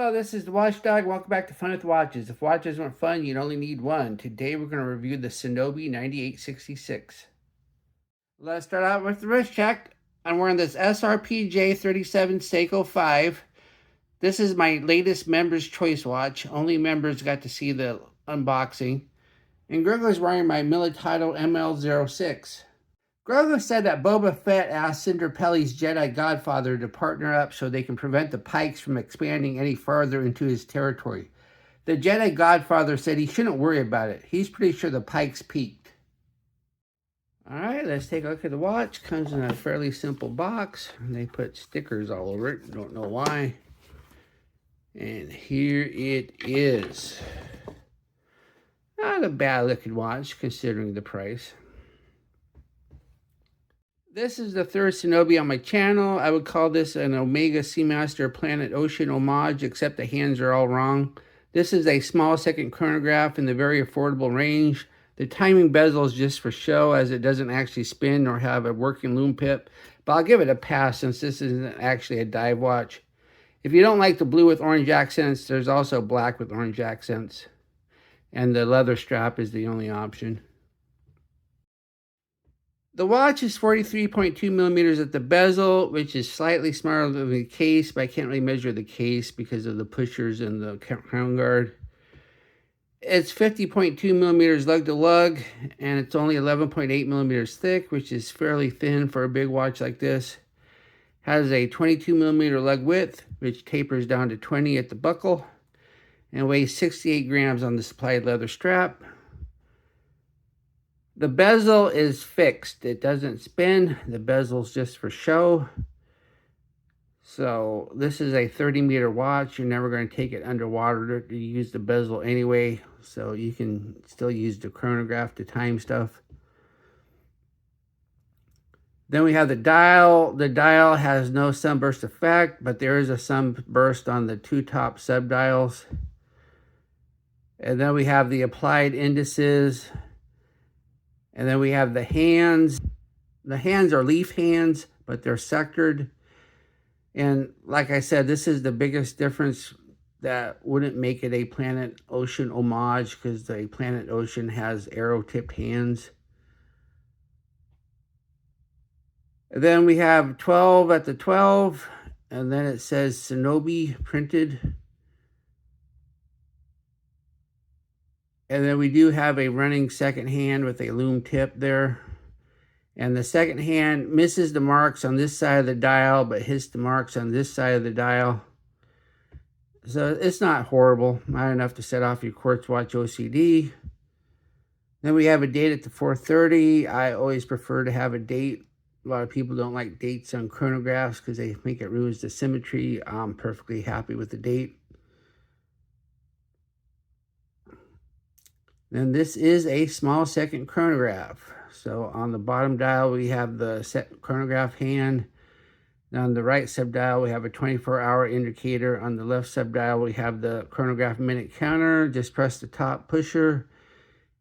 Hello, this is the Watchdog. Welcome back to Fun with Watches. If watches weren't fun, you'd only need one. Today we're going to review the Sinobi 9866. Let's start out with the wrist check. I'm wearing this SRPJ 37 Seiko 5. This is my latest Members Choice watch. Only members got to see the unboxing. And Grogo's wearing my Militato ML06. Grogu said that Boba Fett asked Cinder Pelly's Jedi Godfather to partner up so they can prevent the Pikes from expanding any farther into his territory. The Jedi Godfather said he shouldn't worry about it. He's pretty sure the Pikes peaked. Alright, let's take a look at the watch. Comes in a fairly simple box. They put stickers all over it. Don't know why. And here it is. Not a bad looking watch considering the price. This is the third Sinobi on my channel. I would call this an Omega Seamaster Planet Ocean homage, except the hands are all wrong. This is a small second chronograph in the very affordable range. The timing bezel is just for show, as it doesn't actually spin or have a working lume pip, but I'll give it a pass since this isn't actually a dive watch. If you don't like the blue with orange accents, there's also black with orange accents, and the leather strap is the only option. The watch is 43.2 millimeters at the bezel, which is slightly smaller than the case, but I can't really measure the case because of the pushers and the crown guard. It's 50.2 millimeters lug to lug, and it's only 11.8 millimeters thick, which is fairly thin for a big watch like this. Has a 22 millimeter lug width, which tapers down to 20 at the buckle, and weighs 68 grams on the supplied leather strap. The bezel is fixed. It doesn't spin. The bezel's just for show. So this is a 30-meter watch. You're never going to take it underwater to use the bezel anyway. So you can still use the chronograph to time stuff. Then we have the dial. The dial has no sunburst effect, but there is a sunburst on the two top subdials. And then we have the applied indices. And then we have the hands. The hands are leaf hands, but they're sectored. And like I said, this is the biggest difference that wouldn't make it a Planet Ocean homage, because the Planet Ocean has arrow-tipped hands. And then we have 12 at the 12, and then it says Sinobi printed. And then we do have a running second hand with a lume tip there. And the second hand misses the marks on this side of the dial, but hits the marks on this side of the dial. So it's not horrible. Not enough to set off your Quartz watch OCD. Then we have a date at the 4:30. I always prefer to have a date. A lot of people don't like dates on chronographs because they think it ruins the symmetry. I'm perfectly happy with the date. Then this is a small second chronograph. So on the bottom dial, we have the set chronograph hand. On the right subdial, we have a 24-hour indicator. On the left subdial, we have the chronograph minute counter. Just press the top pusher,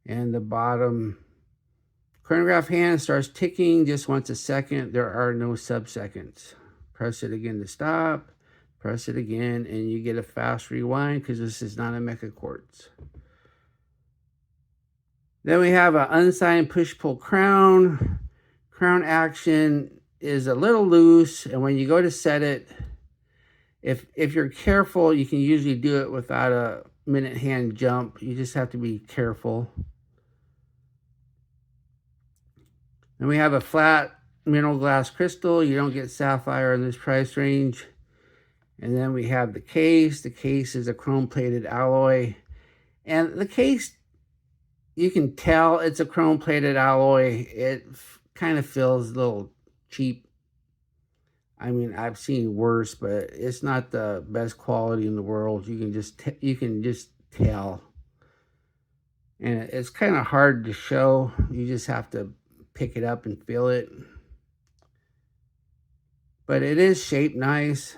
and the bottom chronograph hand starts ticking just once a second. There are no sub-seconds. Press it again to stop. Press it again, and you get a fast rewind because this is not a Mecha Quartz. Then we have an unsigned push-pull crown. Crown action is a little loose, and when you go to set it, if you're careful, you can usually do it without a minute hand jump. You just have to be careful. Then we have a flat mineral glass crystal. You don't get sapphire in this price range. And then we have the case. The case is a chrome-plated alloy. And the case, you can tell it's a chrome-plated alloy. It kind of feels a little cheap. I mean, I've seen worse, but it's not the best quality in the world. You can just tell. And it's kind of hard to show. You just have to pick it up and feel it. But it is shaped nice.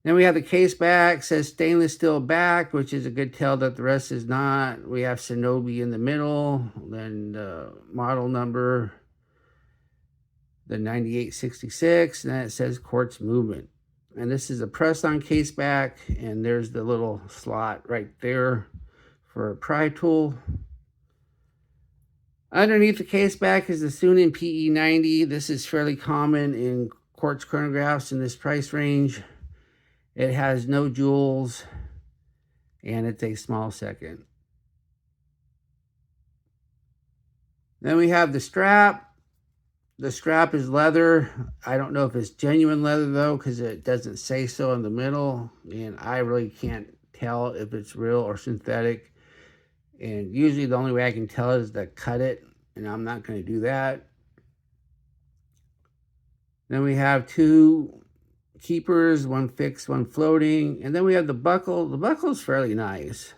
Then we have the case back, says stainless steel back, which is a good tell that the rest is not. We have Sinobi in the middle, then the model number, the 9866, and then it says Quartz movement. And this is a press-on case back, and there's the little slot right there for a pry tool. Underneath the case back is the Sunin PE90. This is fairly common in quartz chronographs in this price range. It has no jewels, and it's a small second. Then we have the strap. The strap is leather. I don't know if it's genuine leather though, because it doesn't say so in the middle, and I really can't tell if it's real or synthetic. And usually the only way I can tell is to cut it, and I'm not going to do that. Then we have two keepers, one fixed, one floating. And then we have the buckle. The buckle is fairly nice.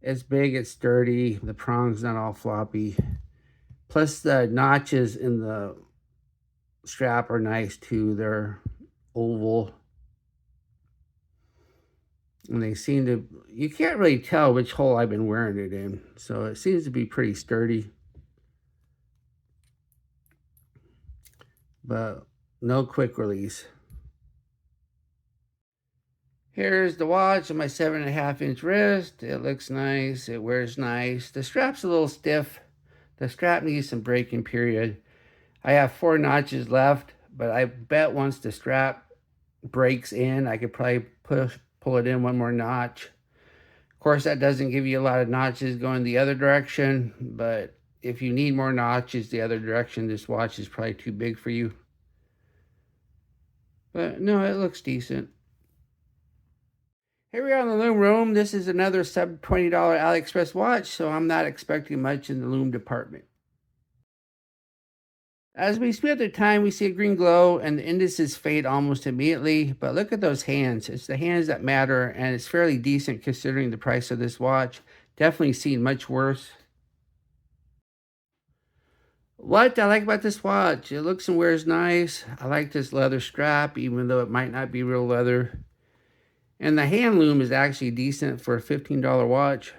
It's big, it's sturdy. The prong's not all floppy. Plus the notches in the strap are nice too. They're oval. And they seem to, you can't really tell which hole I've been wearing it in. So it seems to be pretty sturdy. But no quick release. Here's the watch on my 7.5-inch wrist. It looks nice. It wears nice. The strap's a little stiff. The strap needs some breaking period. I have 4 notches left, but I bet once the strap breaks in, I could probably pull it in one more notch. Of course, that doesn't give you a lot of notches going the other direction, but if you need more notches the other direction, this watch is probably too big for you. But no, it looks decent. Here we are in the Lume room. This is another sub $20 AliExpress watch, so I'm not expecting much in the Lume department. As we speed through time, we see a green glow, and the indices fade almost immediately. But look at those hands. It's the hands that matter, and it's fairly decent considering the price of this watch. Definitely seen much worse. What I like about this watch, it looks and wears nice. I like this leather strap, even though it might not be real leather. And the hand loom is actually decent for a $15 watch.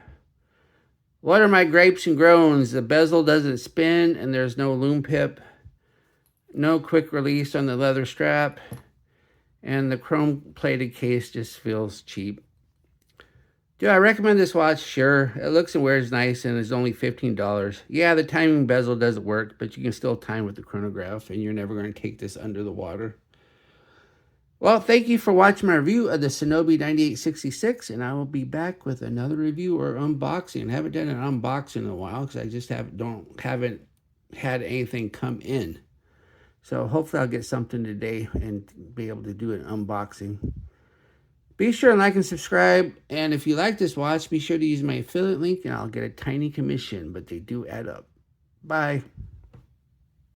What are my gripes and groans? The bezel doesn't spin, and there's no loom pip. No quick release on the leather strap. And the chrome-plated case just feels cheap. Do I recommend this watch? Sure. It looks and wears nice, and is only $15. Yeah, the timing bezel doesn't work, but you can still time with the chronograph, and you're never going to take this under the water. Well, thank you for watching my review of the Sinobi 9866, and I will be back with another review or unboxing. I haven't done an unboxing in a while because I just haven't had anything come in. So hopefully I'll get something today and be able to do an unboxing. Be sure and like and subscribe, and if you like this watch, be sure to use my affiliate link, and I'll get a tiny commission, but they do add up. Bye.